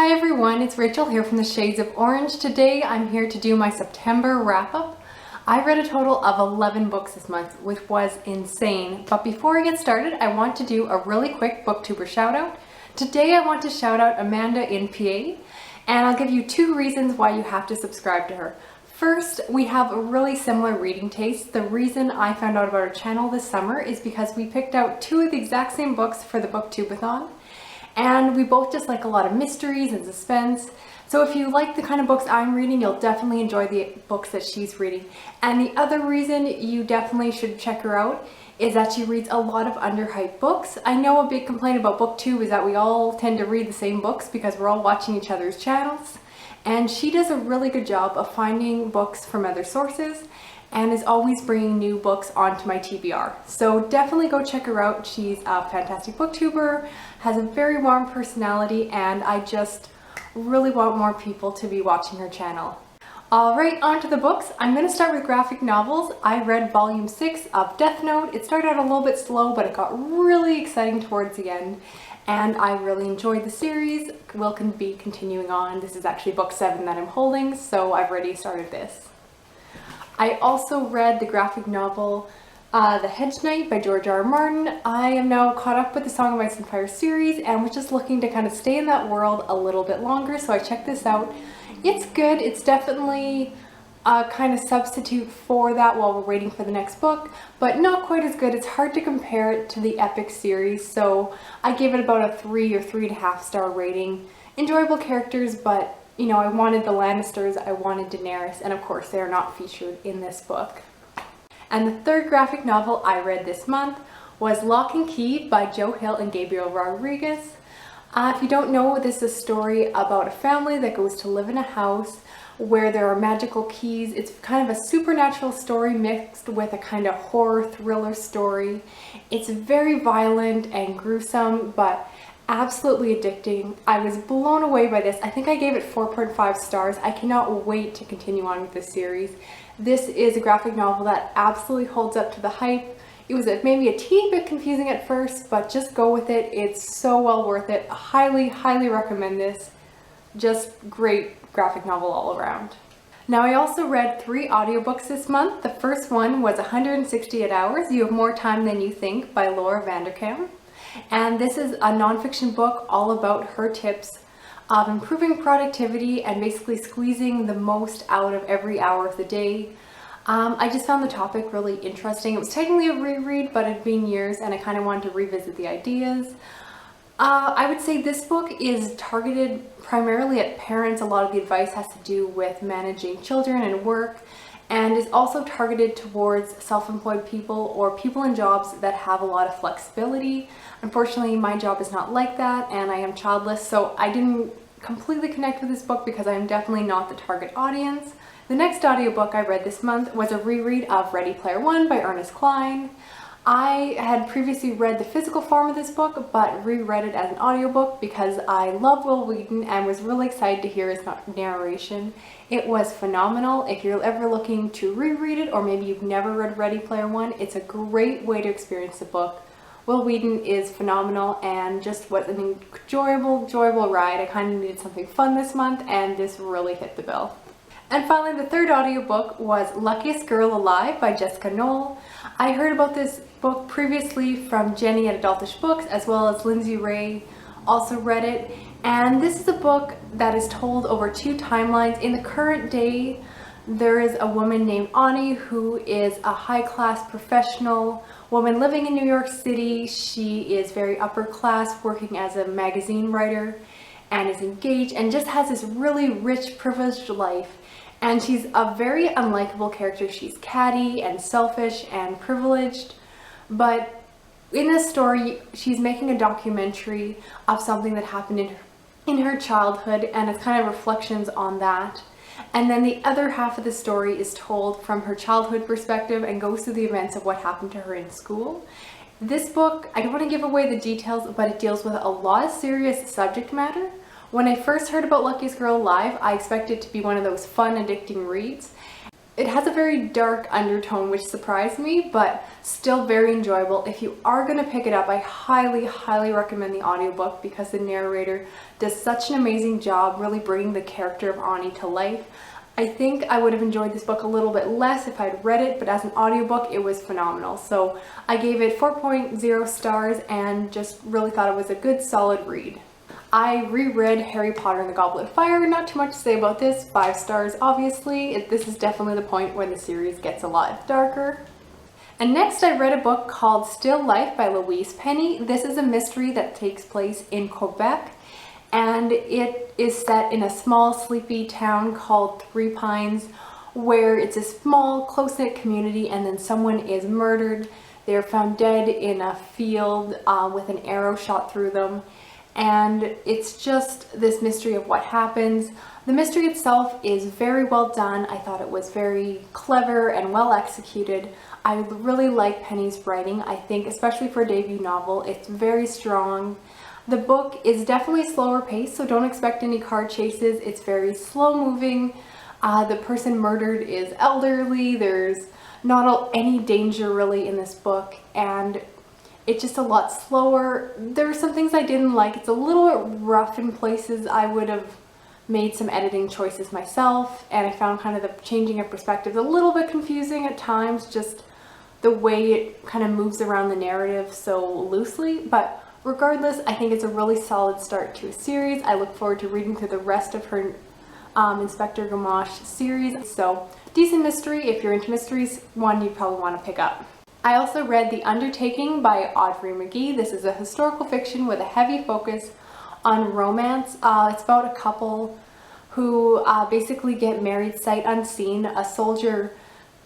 Hi everyone, it's Rachel here from the Shades of Orange. Today I'm here to do my September wrap-up. I read a total of 11 books this month, which was insane. But before I get started, I want to do a really quick Booktuber shout out. Today I want to shout out Amanda in PA, and I'll give you 2 reasons why you have to subscribe to her. First, we have a really similar reading taste. The reason I found out about her channel this summer is because we picked out 2 of the exact same books for the Booktubeathon. And we both just like a lot of mysteries and suspense. So if you like the kind of books I'm reading, you'll definitely enjoy the books that she's reading. And the other reason you definitely should check her out is that she reads a lot of underhyped books. I know a big complaint about Booktube is that we all tend to read the same books because we're all watching each other's channels. And she does a really good job of finding books from other sources and is always bringing new books onto my TBR. So definitely go check her out. She's a fantastic booktuber, has a very warm personality, and I just really want more people to be watching her channel. Alright, on to the books. I'm going to start with graphic novels. I read volume 6 of Death Note. It started out a little bit slow, but it got really exciting towards the end, and I really enjoyed the series. We'll be continuing on. This is actually book 7 that I'm holding, so I've already started this. I also read the graphic novel The Hedge by George R. R. Martin. I am now caught up with the Song of Ice and Fire series and was just looking to kind of stay in that world a little bit longer, so I checked this out. It's good. It's definitely a kind of substitute for that while we're waiting for the next book, but not quite as good. It's hard to compare it to the epic series, so I gave it about a 3 or 3.5 star rating. Enjoyable characters, but you know, I wanted the Lannisters, I wanted Daenerys, and of course they are not featured in this book. And the third graphic novel I read this month was Locke and Key by Joe Hill and Gabriel Rodriguez. If you don't know, this is a story about a family that goes to live in a house where there are magical keys. It's kind of a supernatural story mixed with a kind of horror thriller story. It's very violent and gruesome, but absolutely addicting. I was blown away by this. I think I gave it 4.5 stars. I cannot wait to continue on with this series. This is a graphic novel that absolutely holds up to the hype. It was maybe a teeny bit confusing at first, but just go with it. It's so well worth it. Highly, highly recommend this. Just great graphic novel all around. Now, I also read 3 audiobooks this month. The first one was 168 Hours, You Have More Time Than You Think by Laura Vanderkam. And this is a nonfiction book all about her tips of improving productivity and basically squeezing the most out of every hour of the day. I just found the topic really interesting. It was technically a reread, but it had been years and I kind of wanted to revisit the ideas. I would say this book is targeted primarily at parents. A lot of the advice has to do with managing children and work, and is also targeted towards self-employed people or people in jobs that have a lot of flexibility. Unfortunately, my job is not like that, and I am childless, so I didn't completely connect with this book because I am definitely not the target audience. The next audiobook I read this month was a reread of Ready Player One by Ernest Cline. I had previously read the physical form of this book, but reread it as an audiobook because I love Will Wheaton and was really excited to hear his narration. It was phenomenal. If you're ever looking to reread it, or maybe you've never read Ready Player One, it's a great way to experience the book. Will Wheaton is phenomenal and just was an enjoyable ride. I kind of needed something fun this month, and this really hit the bill. And finally, the third audiobook was Luckiest Girl Alive by Jessica Knoll. I heard about this book previously from Jenny at Adultish Books, as well as Lindsay Ray also read it. And this is a book that is told over 2 timelines. In the current day, there is a woman named Ani who is a high-class professional woman living in New York City. She is very upper class, working as a magazine writer, and is engaged and just has this really rich, privileged life. And she's a very unlikable character. She's catty and selfish and privileged, but in this story, she's making a documentary of something that happened in her childhood, and it's kind of reflections on that. And then the other half of the story is told from her childhood perspective and goes through the events of what happened to her in school. This book, I don't want to give away the details, but it deals with a lot of serious subject matter. When I first heard about Luckiest Girl Alive, I expected it to be one of those fun, addicting reads. it has a very dark undertone, which surprised me, but still very enjoyable. If you are going to pick it up, I highly recommend the audiobook because the narrator does such an amazing job really bringing the character of Ani to life. I think I would have enjoyed this book a little bit less if I'd read it, but as an audiobook, it was phenomenal. So I gave it 4.0 stars and just really thought it was a good, solid read. I reread Harry Potter and the Goblet of Fire. Not too much to say about this. 5 stars, obviously. This is definitely the point where the series gets a lot darker. And next I read a book called Still Life by Louise. This is a mystery that takes place in Quebec, and it is set in a small, sleepy town called Three Pines, where it's a small, close-knit community, and then someone is murdered. They're found dead in a field with an arrow shot through them. And it's just this mystery of what happens. The mystery itself is very well done. I thought it was very clever and well executed. I really like Penny's writing. I think, especially for a debut novel, it's very strong. The book is definitely slower paced, so don't expect any car chases. It's very slow moving. The person murdered is elderly. There's not any danger really in this book, and it's just a lot slower. There are some things I didn't like. It's a little bit rough in places. I would have made some editing choices myself, and I found kind of the changing of perspectives a little bit confusing at times, just the way it kind of moves around the narrative so loosely. But regardless, I think it's a really solid start to a series. I look forward to reading through the rest of her Inspector Gamache series. So decent mystery. If you're into mysteries, one you probably want to pick up. I also read The Undertaking by Audrey Magee. This is a historical fiction with a heavy focus on romance. It's about a couple who basically get married sight unseen. A soldier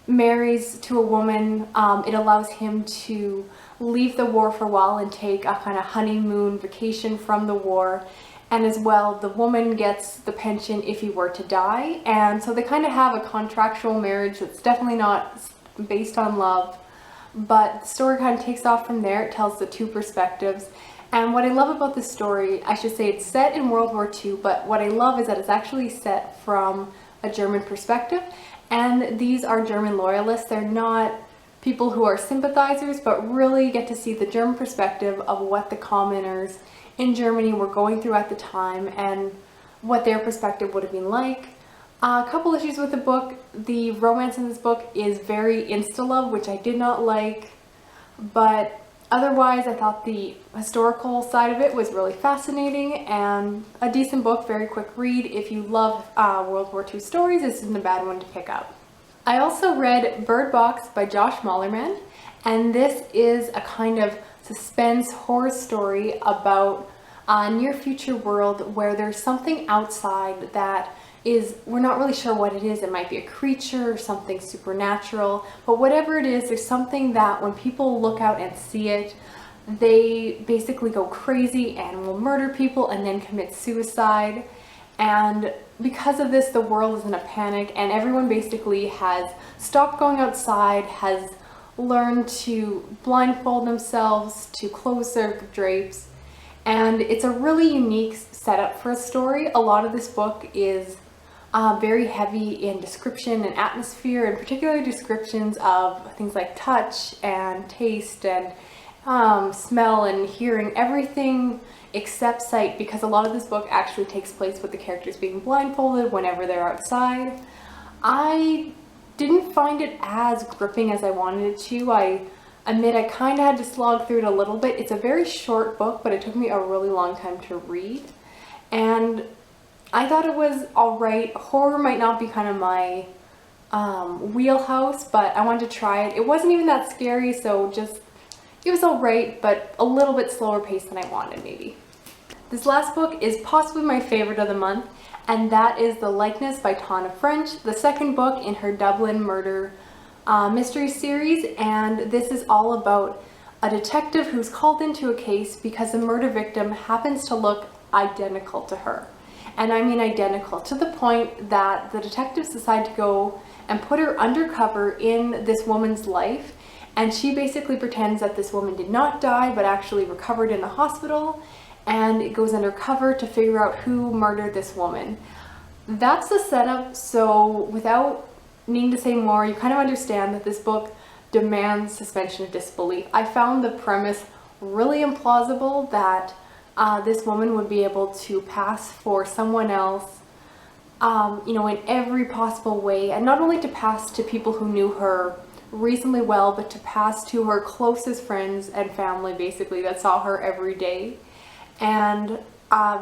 marries to a woman. It allows him to leave the war for a while and take a kind of honeymoon vacation from the war. And as well, the woman gets the pension if he were to die. And so they kind of have a contractual marriage that's definitely not based on love. But the story kind of takes off from there. It tells the two perspectives. And what I love about this story, I should say it's set in World War II, but what I love is that it's actually set from a German perspective. And these are German loyalists. They're not people who are sympathizers, but really get to see the German perspective of what the commoners in Germany were going through at the time and what their perspective would have been like. A couple issues with the book. The romance in this book is very insta-love, which I did not like, but otherwise I thought the historical side of it was really fascinating and a decent book, very quick read. If you love World War II stories, this isn't a bad one to pick up. I also read Bird Box by Josh Malerman, and this is a kind of suspense horror story about a near future world where there's something outside that we're not really sure what it is. It might be a creature or something supernatural, but whatever it is, there's something that when people look out and see it, they basically go crazy and will murder people and then commit suicide. And because of this, the world is in a panic and everyone basically has stopped going outside, has learned to blindfold themselves, to close their drapes. And it's a really unique setup for a story. A lot of this book is very heavy in description and atmosphere, and particularly descriptions of things like touch and taste and smell and hearing, everything except sight, because a lot of this book actually takes place with the characters being blindfolded whenever they're outside. I didn't find it as gripping as I wanted it to. I admit I kind of had to slog through it a little bit. It's a very short book, but it took me a really long time to read. And I thought it was alright. Horror might not be kind of my wheelhouse, but I wanted to try it. It wasn't even that scary, so it was alright, but a little bit slower paced than I wanted maybe. This last book is possibly my favorite of the month, and that is The Likeness by Tana French, the second book in her Dublin murder mystery series. And this is all about a detective who's called into a case because the murder victim happens to look identical to her. And I mean identical, to the point that the detectives decide to go and put her undercover in this woman's life, and she basically pretends that this woman did not die but actually recovered in the hospital, and it goes undercover to figure out who murdered this woman. That's the setup. So without needing to say more, you kind of understand that this book demands suspension of disbelief. I found the premise really implausible that this woman would be able to pass for someone else, you know, in every possible way, and not only to pass to people who knew her reasonably well, but to pass to her closest friends and family, basically, that saw her every day. And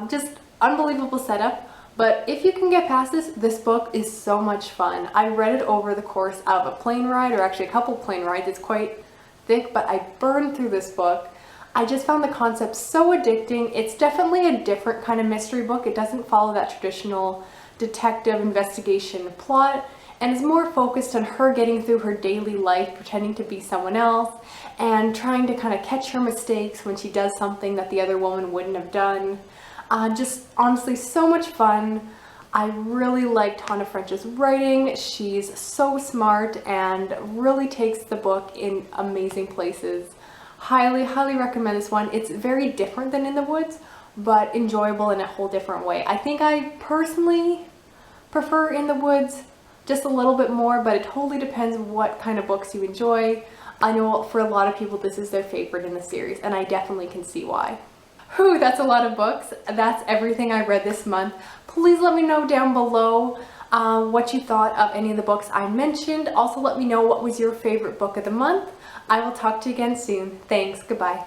just unbelievable setup. But if you can get past this book is so much fun. I read it over the course of a plane ride, or actually a couple plane rides. It's quite thick, but I burned through this book. I just found the concept so addicting. It's definitely a different kind of mystery book. It doesn't follow that traditional detective investigation plot, and is more focused on her getting through her daily life, pretending to be someone else, and trying to kind of catch her mistakes when she does something that the other woman wouldn't have done. Just honestly so much fun. I really like Tana French's writing. She's so smart and really takes the book in amazing places. Highly, highly recommend this one. It's very different than In the Woods, but enjoyable in a whole different way. I think I personally prefer In the Woods just a little bit more, but it totally depends what kind of books you enjoy. I know for a lot of people this is their favorite in the series, and I definitely can see why. Whew, that's a lot of books. That's everything I read this month. Please let me know down below what you thought of any of the books I mentioned. Also let me know what was your favorite book of the month. I will talk to you again soon. Thanks. Goodbye.